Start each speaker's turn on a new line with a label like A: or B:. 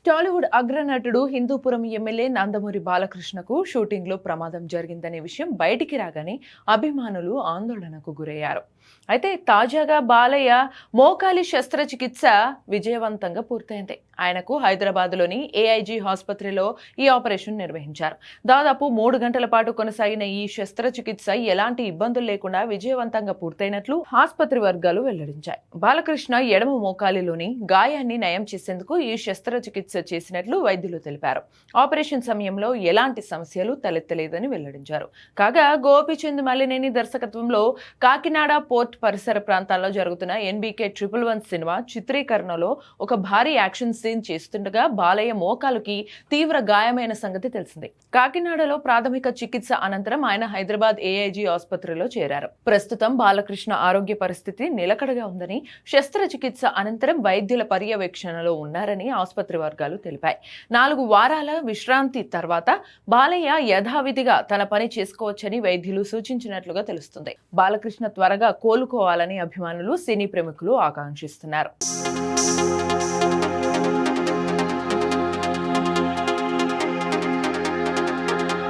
A: Tollywood అగ్రనటుడు Hindupuram MLA Nandamuri బాలకృష్ణకు షూటింగ్లో ప్రమాదం జరిగిందనే విషయం బయటికి రాగానే అభిమానులు ఆందోళనకు గురయ్యారు. అయితే తాజాగా బాలయ్య మోకాలి శస్త్రచికిత్స విజయవంతంగా పూర్తయింది. ఆయనకు హైదరాబాద్లోని ఏఐజీ ఆసుపత్రిలో ఈ ఆపరేషన్ నిర్వహించారు. దాదాపు 3 గంటల పాటు కొనసాగిన ఈ శస్త్రచికిత్స ఎలాంటి ఇబ్బందులు లేకుండా విజయవంతంగా పూర్తయినట్లు ఆసుపత్రి వర్గాలు వెల్లడించాయి. బాలకృష్ణ ఎడమ మోకాలిలోని గాయాన్ని నయం చేసేందుకు ఈ శస్త్రచికిత్స చేసినట్లు వైద్యులు తెలిపారు. ఆపరేషన్ సమయంలో ఎలాంటి సమస్యలు తలెత్తలేదని వెల్లడించారు. కాగా గోపీచంద్ మల్లినేని దర్శకత్వంలో కాకినాడ పోర్ట్ పరిసర ప్రాంతాల్లో జరుగుతున్న ఎన్బీకే 111 సినిమా చిత్రీకరణలో ఒక భారీ యాక్షన్ సీన్ చేస్తుండగా బాలయ్య మోకాలుకి తీవ్ర గాయమైన సంగతి తెలిసింది. కాకినాడలో ప్రాథమిక చికిత్స అనంతరం ఆయన హైదరాబాద్ ఏఐజీ ఆసుపత్రిలో చేరారు. ప్రస్తుతం బాలకృష్ణ ఆరోగ్య పరిస్థితి నిలకడగా ఉందని, శస్త్రచికిత్స అనంతరం వైద్యుల పర్యవేక్షణలో ఉన్నారని ఆసుపత్రి వర్గాలు తెలిపాయి. 4 వారాల విశ్రాంతి తర్వాత బాలయ్య యథావిధిగా తన పని చేసుకోవచ్చని వైద్యులు సూచించినట్లుగా తెలుస్తుంది. బాలకృష్ణ త్వరగా కోలుకోవాలని అభిమానులు, సినీ ప్రముఖులు ఆకాంక్షిస్తున్నారు.